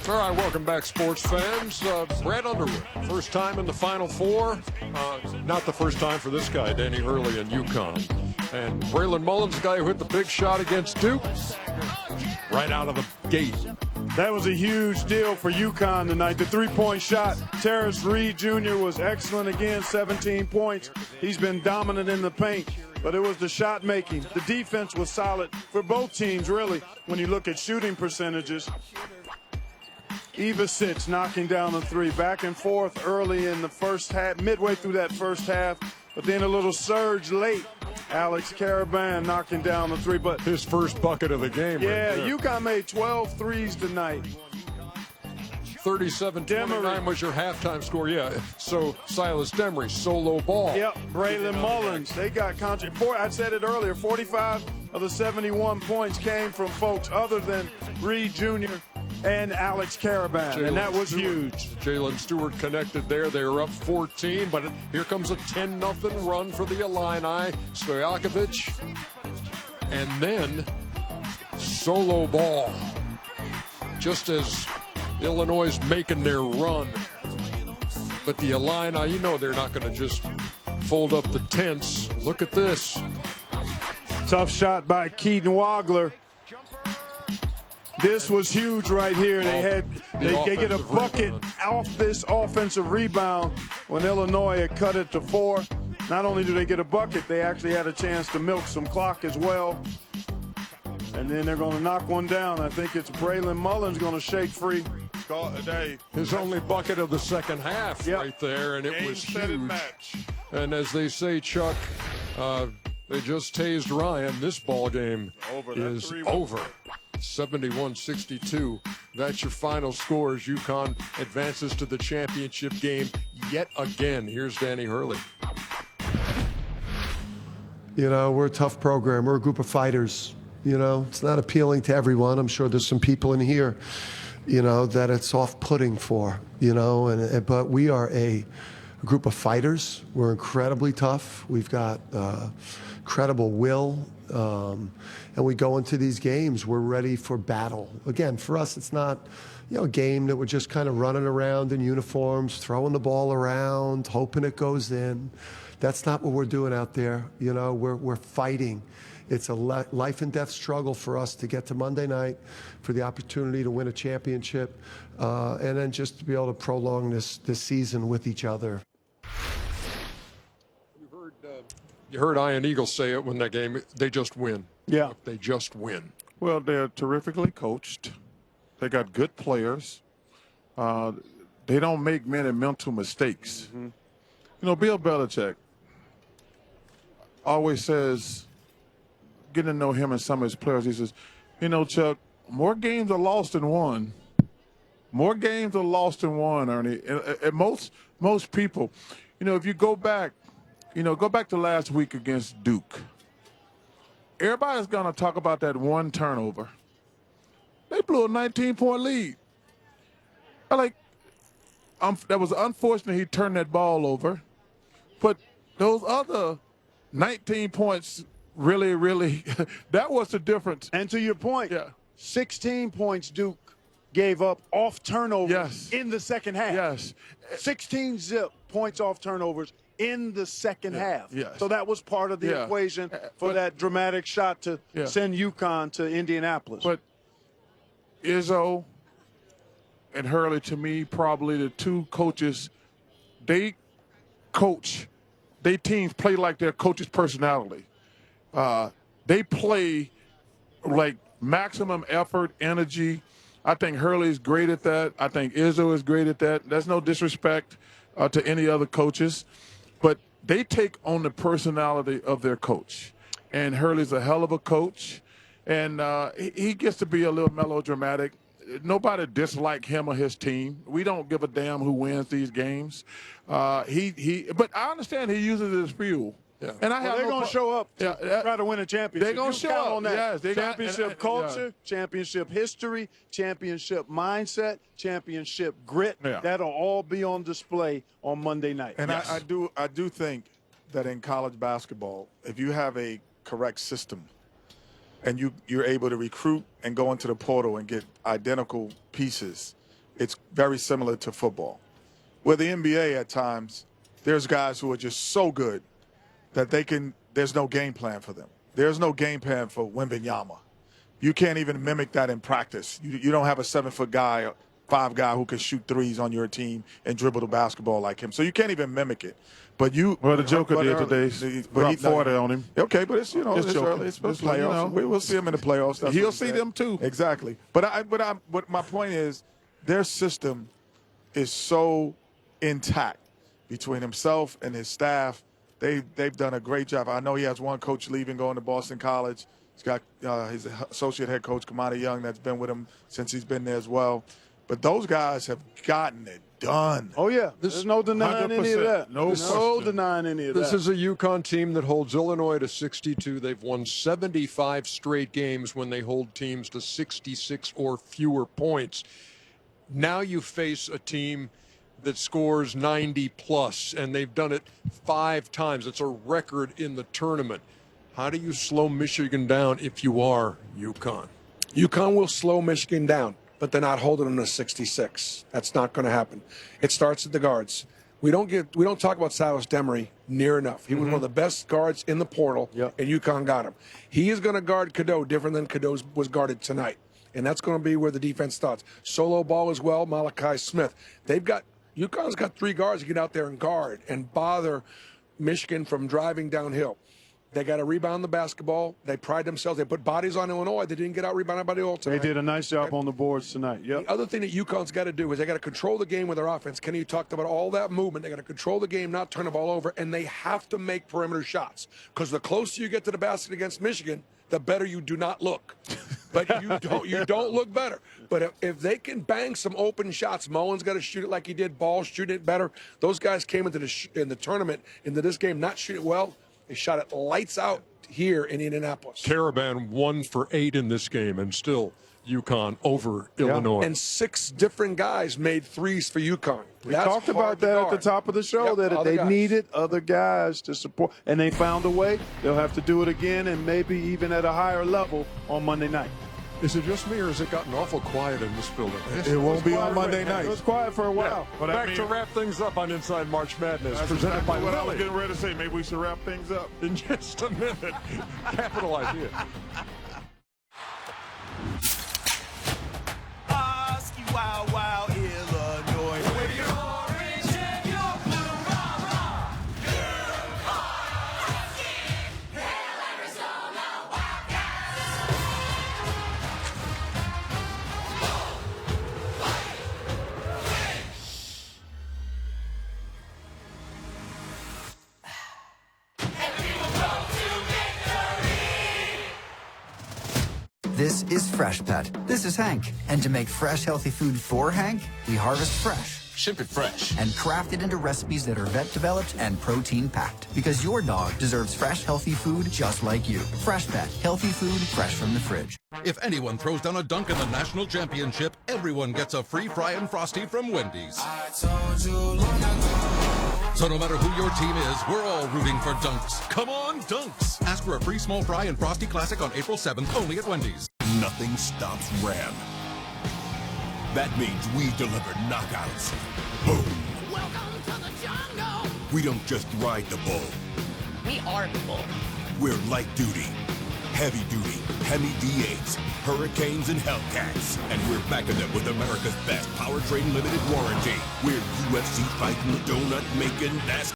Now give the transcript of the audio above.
All right, welcome back, sports fans. Brad Underwood, first time in the Final Four. Not the first time for this guy, Danny Hurley and UConn. And Braylon Mullins, the guy who hit the big shot against Duke, right out of the gate. That was a huge deal for UConn tonight. The three-point shot. Terrence Reed Jr. was excellent again, 17 points. He's been dominant in the paint, but it was the shot making. The defense was solid for both teams, really, when you look at shooting percentages. Ivasic knocking down a three, back and forth early in the first half, midway through that first half, but then a little surge late. Alex Caravan knocking down the three, but his first bucket of the game. Yeah, right UConn made 12 threes tonight. 37-29 was your halftime score. Yeah, so Silas Demery, solo ball. Yep, Braylon Mullins. They got I said it earlier, 45 of the 71 points came from folks other than Reed Jr. and Alex Caravan, and that was huge. Jalen Stewart connected there. They were up 14, but here comes a 10-0 run for the Illini. Stojakovic, and then solo ball. Just as Illinois is making their run. But the Illini, you know they're not going to just fold up the tents. Look at this. Tough shot by Keaton Wagler. This was huge right here. They get a bucket off this offensive rebound when Illinois had cut it to 4. Not only do they get a bucket, they actually had a chance to milk some clock as well. And then they're going to knock one down. I think it's Braylon Mullins going to shake free. His only bucket of the second half right there, and it was huge. And as they say, Chuck, they just tased Ryan. This ball game is over. 71-62. That's your final score as UConn advances to the championship game yet again. Here's Danny Hurley. You know, we're a tough program. We're a group of fighters. You know, it's not appealing to everyone. I'm sure there's some people in here, you know, that it's off-putting for, you know, but we are a group of fighters. We're incredibly tough. We've got incredible will, and we go into these games, we're ready for battle. Again, for us, it's not, you know, a game that we're just kind of running around in uniforms, throwing the ball around, hoping it goes in. That's not what we're doing out there. You know, we're fighting. It's a life and death struggle for us to get to Monday night, for the opportunity to win a championship, and then just to be able to prolong this season with each other. You heard Ian Eagle say it when that game, they just win. Yeah. They just win. Well, they're terrifically coached. They got good players. They don't make many mental mistakes. Mm-hmm. You know, Bill Belichick always says, getting to know him and some of his players, he says, you know, Chuck, more games are lost than won. More games are lost than won, Ernie. And most people, you know, if you go back, go back to last week against Duke. Everybody's going to talk about that one turnover. They blew a 19-point lead. That was unfortunate he turned that ball over. But those other 19 points really, that was the difference. And to your point, 16 points Duke gave up off turnovers in the second half. Yes. 16 points off turnovers in the second half. Yes. So that was part of the equation for that dramatic shot to send UConn to Indianapolis. But Izzo and Hurley, to me, probably the two coaches, they teams play like their coach's personality. They play like maximum effort, energy. I think Hurley's great at that. I think Izzo is great at that. There's no disrespect to any other coaches, but they take on the personality of their coach. And Hurley's a hell of a coach, and he gets to be a little melodramatic. Nobody dislike him or his team. We don't give a damn who wins these games. But I understand he uses it as fuel. Yeah. And they're going to show up to try to win a championship. They're going to show up on that. Yes, championship culture, championship history, championship mindset, championship grit. Yeah. That'll all be on display on Monday night. And I do think that in college basketball, if you have a correct system and you're able to recruit and go into the portal and get identical pieces, it's very similar to football. With the NBA at times, there's guys who are just so good that there's no game plan for them. There's no game plan for Wembanyama. You can't even mimic that in practice. You don't have a 7-foot guy, 5 guy who can shoot threes on your team and dribble the basketball like him. So you can't even mimic it. But the Joker did today. But he fought it on him. Okay, but it's it's Joker. early. It's playoffs. We'll see him in the playoffs. He'll see them too. Exactly. But my point is, their system is so intact between himself and his staff. They've done a great job. I know he has one coach leaving, going to Boston College. He's got his associate head coach, Kamada Young, that's been with him since he's been there as well. But those guys have gotten it done. Oh, yeah. There's no denying any of that. No denying any of that. This is a UConn team that holds Illinois to 62. They've won 75 straight games when they hold teams to 66 or fewer points. Now you face a team that scores 90-plus, and they've done it 5 times. It's a record in the tournament. How do you slow Michigan down if you are UConn? UConn will slow Michigan down, but they're not holding them to 66. That's not going to happen. It starts at the guards. We don't talk about Silas Demery near enough. He was one of the best guards in the portal, and UConn got him. He is going to guard Cadeau different than Cadeau was guarded tonight, and that's going to be where the defense starts. Solo ball as well, Malachi Smith. UConn's got 3 guards to get out there and guard and bother Michigan from driving downhill. They got to rebound the basketball. They pride themselves. They put bodies on Illinois. They didn't get out rebounded by the Illinois tonight. They did a nice job on the boards tonight. Yep. The other thing that UConn's got to do is they got to control the game with their offense. Kenny talked about all that movement. They got to control the game, not turn the ball over, and they have to make perimeter shots. Because the closer you get to the basket against Michigan, the better you do not look. But you don't look better. But if they can bang some open shots, Mullen's got to shoot it like he did. Ball shooting it better. Those guys came into the tournament, into this game, not shooting it well. They shot it lights out here in Indianapolis. Caravan 1 for 8 in this game, and still UConn over Illinois. And 6 different guys made threes for UConn. We talked about that at the top of the show, that they needed other guys to support, and they found a way. They'll have to do it again, and maybe even at a higher level on Monday night. Is it just me, or has it gotten awful quiet in this building? It won't be on Monday night. It was quiet for a while. Yeah. Back to wrap things up on Inside March Madness, presented by what I was Hurley. getting ready to say. Maybe we should wrap things up In just a minute. Capital idea. Wow, wow, Illinois. With your orange and your blue, rah, rah. Hail Arizona Wildcats. And we will go to victory. This is Fresh Pet. This is Hank. And to make fresh, healthy food for Hank, we harvest fresh. Ship it fresh. And craft it into recipes that are vet-developed and protein-packed. Because your dog deserves fresh, healthy food just like you. Fresh Pet. Healthy food fresh from the fridge. If anyone throws down a dunk in the national championship, everyone gets a free Fry and Frosty from Wendy's. I told you long ago. So no matter who your team is, we're all rooting for dunks. Come on, dunks! Ask for a free small Fry and Frosty Classic on April 7th, only at Wendy's. Nothing stops Ram. That means we deliver knockouts. Boom. Welcome to the jungle. We don't just ride the bull. We are the bull. We're light duty, heavy duty, Hemi D8s, Hurricanes, and Hellcats. And we're backing them with America's best powertrain limited warranty. We're UFC fighting, donut making, NASCAR